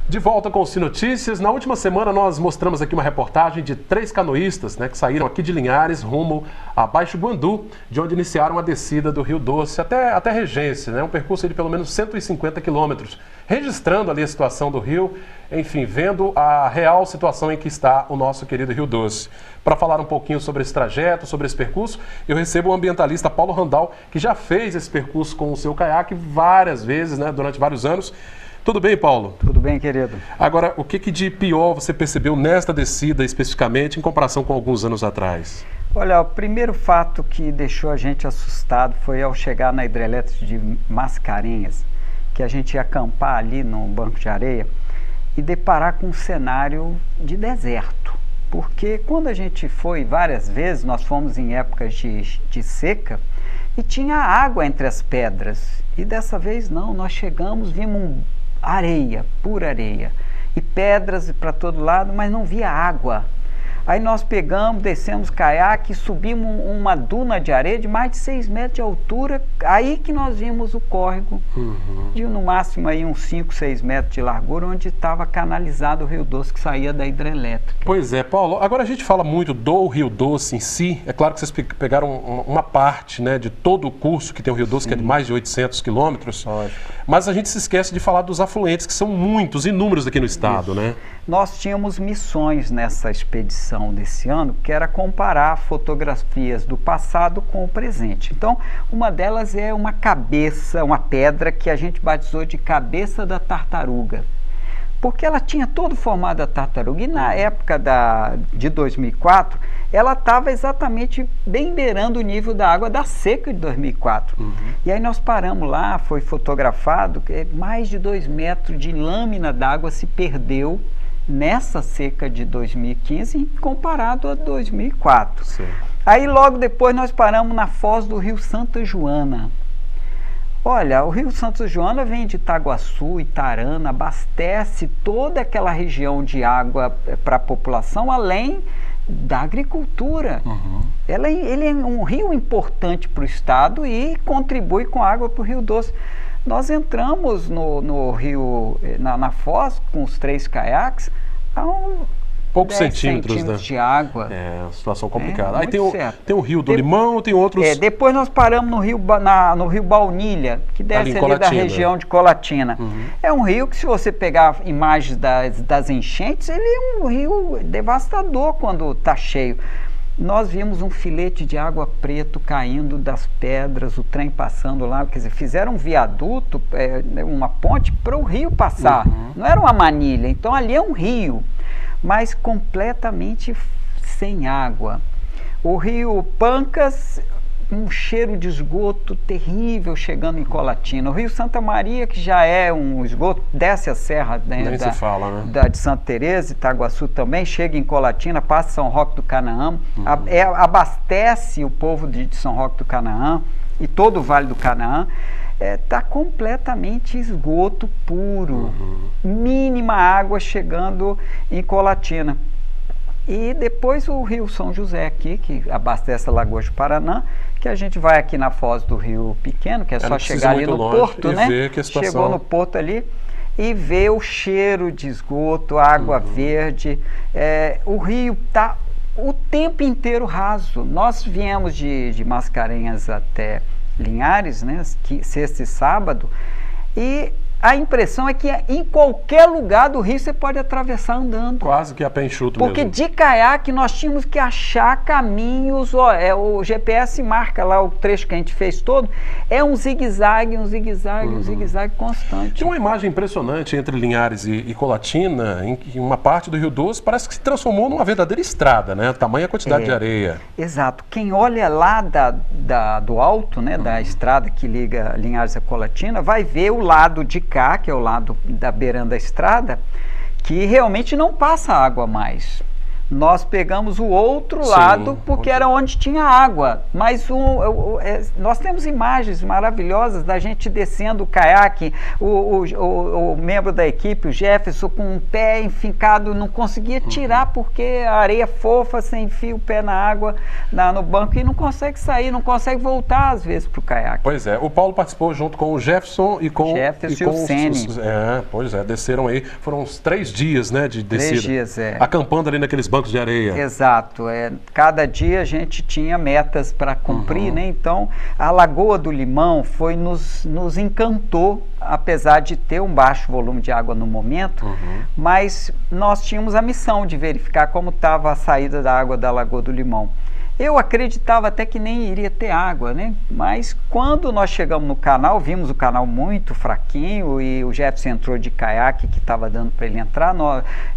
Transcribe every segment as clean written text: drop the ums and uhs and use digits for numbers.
De volta com o Si Notícias. Na última semana nós mostramos aqui uma reportagem de 3 canoístas, que saíram aqui de Linhares rumo a Baixo Guandu, de onde iniciaram a descida do Rio Doce até Regência, um percurso de pelo menos 150 quilômetros, registrando ali a situação do rio, enfim, vendo a real situação em que está o nosso querido Rio Doce. Para falar um pouquinho sobre esse trajeto, sobre esse percurso, eu recebo o ambientalista Paulo Randal, que já fez esse percurso com o seu caiaque várias vezes, durante vários anos. Tudo bem, Paulo? Tudo bem, querido. Agora, o que de pior você percebeu nesta descida especificamente em comparação com alguns anos atrás? Olha, o primeiro fato que deixou a gente assustado foi ao chegar na hidrelétrica de Mascarenhas, que a gente ia acampar ali no banco de areia e deparar com um cenário de deserto. Porque quando a gente foi várias vezes, nós fomos em épocas de seca e tinha água entre as pedras. E dessa vez não, nós chegamos, vimos areia, pura areia, e pedras para todo lado, mas não via água. Aí nós pegamos, descemos caiaque, subimos uma duna de areia de mais de 6 metros de altura, aí que nós vimos o córrego, de no máximo aí uns 5, 6 metros de largura, onde estava canalizado o Rio Doce que saía da hidrelétrica. Pois é, Paulo, agora a gente fala muito do Rio Doce em si, é claro que vocês pegaram uma parte de todo o curso que tem o Rio Doce, que é de mais de 800 quilômetros, mas a gente se esquece de falar dos afluentes, que são muitos, inúmeros aqui no estado, Nós tínhamos missões nessa expedição desse ano, que era comparar fotografias do passado com o presente. Então, uma delas é uma cabeça, uma pedra que a gente batizou de cabeça da tartaruga, porque ela tinha todo o formato da tartaruga, e na época de 2004, ela estava exatamente bem beirando o nível da água da seca de 2004. E aí nós paramos lá, foi fotografado, mais de 2 metros de lâmina d'água se perdeu nessa seca de 2015 comparado a 2004. Sim. Aí logo depois nós paramos na foz do Rio Santa Joana. Olha, o Rio Santa Joana vem de Itaguaçu, Itarana, abastece toda aquela região de água para a população, além da agricultura. Ele é um rio importante para o estado e contribui com água para o Rio Doce. Nós entramos no rio, na foz, com os 3 caiaques, a poucos centímetros de água. É uma situação complicada. Aí tem o Rio do Limão, tem outros... depois nós paramos no rio Baunilha, que desce ali da região de Colatina. É um rio que, se você pegar imagens das enchentes, ele é um rio devastador quando está cheio. Nós vimos um filete de água preto caindo das pedras, o trem passando lá, quer dizer, fizeram um viaduto, uma ponte para o rio passar, não era uma manilha, então ali é um rio, mas completamente sem água. O rio Pancas, um cheiro de esgoto terrível chegando em Colatina. O Rio Santa Maria, que já é um esgoto, desce a serra de Santa Teresa, Itaguaçu também, chega em Colatina, passa São Roque do Canaã, abastece o povo de São Roque do Canaã e todo o Vale do Canaã. Está completamente esgoto puro, mínima água chegando em Colatina. E depois o Rio São José aqui, que abastece a Lagoa de Paraná, que a gente vai aqui na foz do Rio Pequeno, que é só chegar ali no porto, Chegou no porto ali e ver o cheiro de esgoto, água verde. O rio está o tempo inteiro raso. Nós viemos de Mascarenhas até Linhares, sexta e sábado, e a impressão é que em qualquer lugar do rio você pode atravessar andando. Quase que a pé enxuto porque mesmo. De caiaque nós tínhamos que achar caminhos, o GPS marca lá o trecho que a gente fez todo, é um zigue-zague, um zigue-zague constante. Tem uma imagem impressionante entre Linhares e Colatina, em que uma parte do Rio Doce parece que se transformou numa verdadeira estrada, tamanha quantidade de areia. Exato. Quem olha lá do alto, da estrada que liga Linhares a Colatina, vai ver o lado de cá, que é o lado da beiranda da estrada, que realmente não passa água mais. Nós pegamos o outro lado, porque era onde tinha água. Mas nós temos imagens maravilhosas da gente descendo o caiaque, o membro da equipe, o Jefferson, com um pé enfincado, não conseguia tirar, porque a areia fofa, você enfia o pé na água, no banco, e não consegue sair, não consegue voltar, às vezes, para o caiaque. Pois é, o Paulo participou junto com o Jefferson e com o Ceni. Pois é, desceram aí, foram uns 3 dias, né, de descida. 3 dias, acampando ali naqueles bancos de areia. Exato, cada dia a gente tinha metas para cumprir, né? Então a Lagoa do Limão nos encantou, apesar de ter um baixo volume de água no momento, mas nós tínhamos a missão de verificar como estava a saída da água da Lagoa do Limão. Eu acreditava até que nem iria ter água, né? Mas quando nós chegamos no canal, vimos o canal muito fraquinho e o Jefferson entrou de caiaque, que estava dando para ele entrar.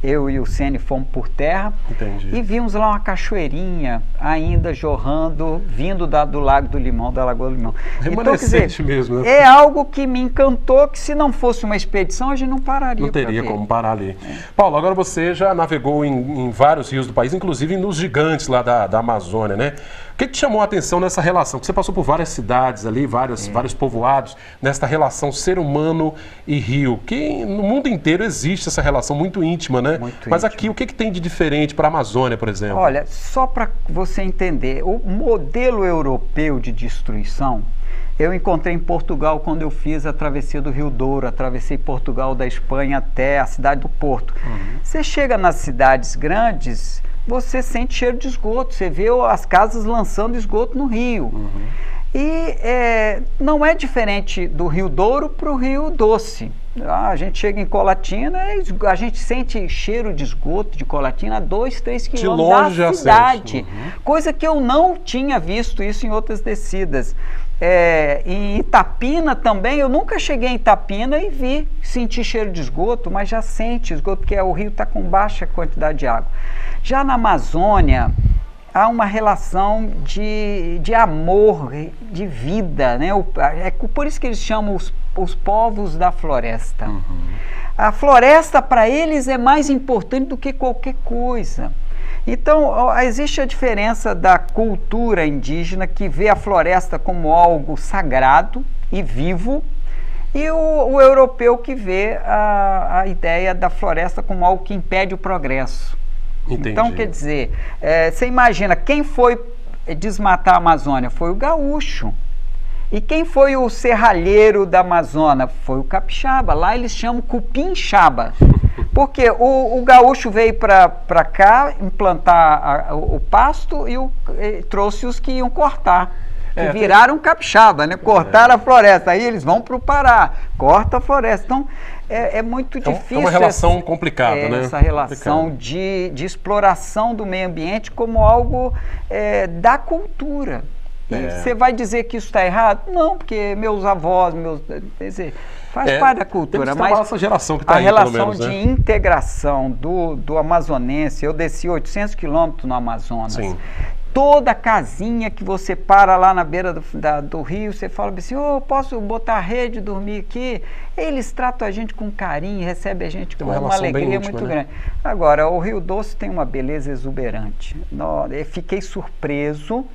Eu e o Ceni fomos por terra. Entendi. E vimos lá uma cachoeirinha ainda jorrando, vindo do Lago do Limão, da Lagoa do Limão. Remanescente, então, quer dizer, mesmo, né? É algo que me encantou, que se não fosse uma expedição, a gente não pararia. Não teria como parar ali. Paulo, agora você já navegou em vários rios do país, inclusive nos gigantes lá da Amazônia, né? O que te chamou a atenção nessa relação? Porque você passou por várias cidades ali, vários povoados, nesta relação ser humano e rio, que no mundo inteiro existe essa relação muito íntima, né? Mas aqui, o que tem de diferente para a Amazônia, por exemplo? Olha, só para você entender, o modelo europeu de destruição, eu encontrei em Portugal quando eu fiz a travessia do Rio Douro, atravessei Portugal da Espanha até a cidade do Porto. Você chega nas cidades grandes, você sente cheiro de esgoto, você vê as casas lançando esgoto no rio. E não é diferente do Rio Douro para o Rio Doce. A gente chega em Colatina, a gente sente cheiro de esgoto de Colatina a 2, 3 quilômetros da cidade. Coisa que eu não tinha visto isso em outras descidas. Em Itapina também, eu nunca cheguei em Itapina e senti cheiro de esgoto, mas já sente esgoto, porque o rio está com baixa quantidade de água. Já na Amazônia, há uma relação de amor, de vida, né? É por isso que eles chamam os povos da floresta. A floresta, para eles, é mais importante do que qualquer coisa. Então, existe a diferença da cultura indígena, que vê a floresta como algo sagrado e vivo, e o europeu, que vê a ideia da floresta como algo que impede o progresso. Entendi. Então, quer dizer, você imagina, quem foi desmatar a Amazônia? Foi o gaúcho. E quem foi o serralheiro da Amazônia? Foi o capixaba. Lá eles chamam cupinchaba. Porque o gaúcho veio para cá implantar o pasto e trouxe os que iam cortar. Que viraram capixaba, né? Cortaram a floresta. Aí eles vão para o Pará, corta a floresta. Então, é muito difícil. É uma relação complicada, né? Essa relação de exploração do meio ambiente como algo da cultura. E você vai dizer que isso está errado? Não, porque meus avós, quer dizer, faz parte da cultura. Mas essa geração que está aí, relação pelo menos, de integração do amazonense, eu desci 800 quilômetros no Amazonas. Sim. Toda casinha que você para lá na beira do rio, você fala assim, posso botar a rede e dormir aqui? Eles tratam a gente com carinho, recebem a gente com uma alegria muito grande. Agora, o Rio Doce tem uma beleza exuberante. Eu fiquei surpreso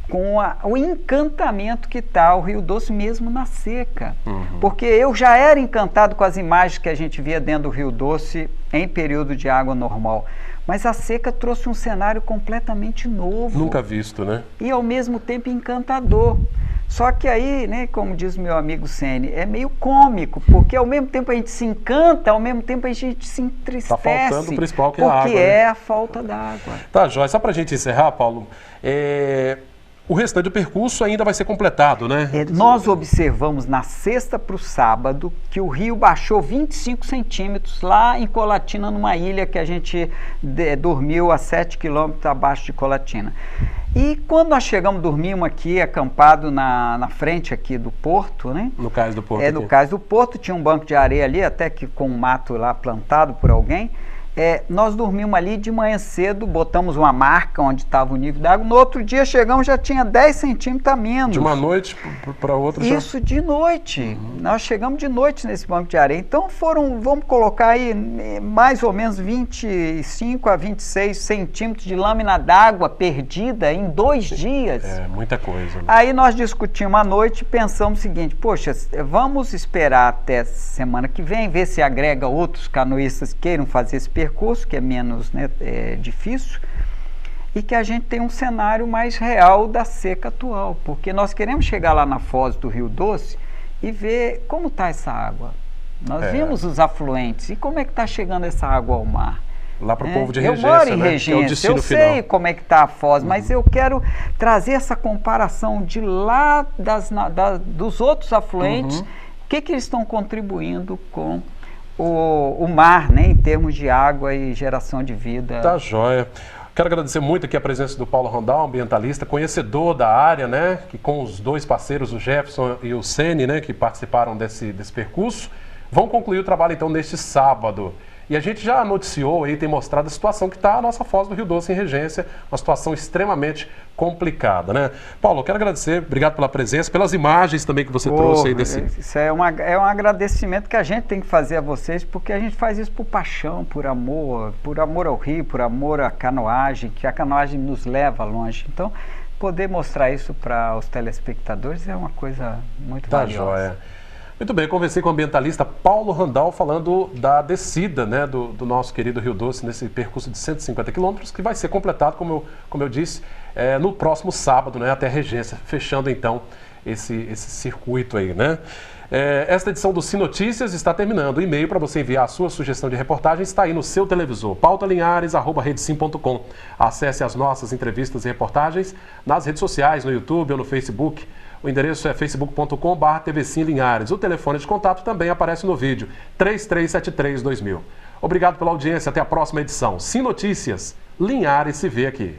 com o encantamento que está o Rio Doce mesmo na seca. Porque eu já era encantado com as imagens que a gente via dentro do Rio Doce em período de água normal. Mas a seca trouxe um cenário completamente novo. Nunca visto, né? E ao mesmo tempo encantador. Só que aí, né, como diz meu amigo Ceni, é meio cômico, porque ao mesmo tempo a gente se encanta, ao mesmo tempo a gente se entristece. Está faltando o principal, que é a água. Porque é a falta d'água. Tá, Joia. Só para a gente encerrar, Paulo, o restante do percurso ainda vai ser completado, né? Nós observamos na sexta para o sábado que o rio baixou 25 centímetros lá em Colatina, numa ilha que a gente dormiu a 7 quilômetros abaixo de Colatina. E quando nós chegamos, dormimos aqui, acampado na frente aqui do porto, né? No cais do porto. No cais do porto, tinha um banco de areia ali, até que com um mato lá plantado por alguém. nós dormimos ali de manhã cedo, botamos uma marca onde estava o nível da água. No outro dia chegamos, já tinha 10 centímetros a menos. De uma noite para outra já? Isso, de noite. Nós chegamos de noite nesse banco de areia. Então foram, vamos colocar aí, mais ou menos 25 a 26 centímetros de lâmina d'água perdida em 2 dias. É, muita coisa. Né? Aí nós discutimos à noite e pensamos o seguinte, poxa, vamos esperar até semana que vem, ver se agrega outros canoístas que queiram fazer esse percurso, que é menos, né, difícil, e que a gente tem um cenário mais real da seca atual, porque nós queremos chegar lá na foz do Rio Doce e ver como está essa água. Nós vimos os afluentes, e como é que está chegando essa água ao mar? Lá para o povo de Regência, eu moro em né? Regência, eu sei como é que está a foz, mas eu quero trazer essa comparação de lá dos outros afluentes, o que eles estão contribuindo com o mar, né, em termos de água e geração de vida. Tá joia. Quero agradecer muito aqui a presença do Paulo Randal, ambientalista, conhecedor da área, né, que com os 2 parceiros, o Jefferson e o Sene, né, que participaram desse percurso, vão concluir o trabalho então neste sábado. E a gente já noticiou aí, tem mostrado a situação que está a nossa foz do Rio Doce em Regência, uma situação extremamente complicada, né? Paulo, eu quero agradecer, obrigado pela presença, pelas imagens também que você trouxe aí desse... Isso é um agradecimento que a gente tem que fazer a vocês, porque a gente faz isso por paixão, por amor ao rio, por amor à canoagem, que a canoagem nos leva longe. Então, poder mostrar isso para os telespectadores é uma coisa muito valiosa. Joia. Muito bem, eu conversei com o ambientalista Paulo Randal falando da descida, né, do nosso querido Rio Doce nesse percurso de 150 quilômetros, que vai ser completado, como eu disse, no próximo sábado, né, até Regência, fechando então esse circuito aí, né. Esta edição do Sim Notícias está terminando. O e-mail para você enviar a sua sugestão de reportagem está aí no seu televisor, pautalinhares@redesim.com. Acesse as nossas entrevistas e reportagens nas redes sociais, no YouTube ou no Facebook. O endereço é facebook.com/tvsimlinhares. O telefone de contato também aparece no vídeo, 3373-2000. Obrigado pela audiência, até a próxima edição. Sim Notícias, Linhares se vê aqui.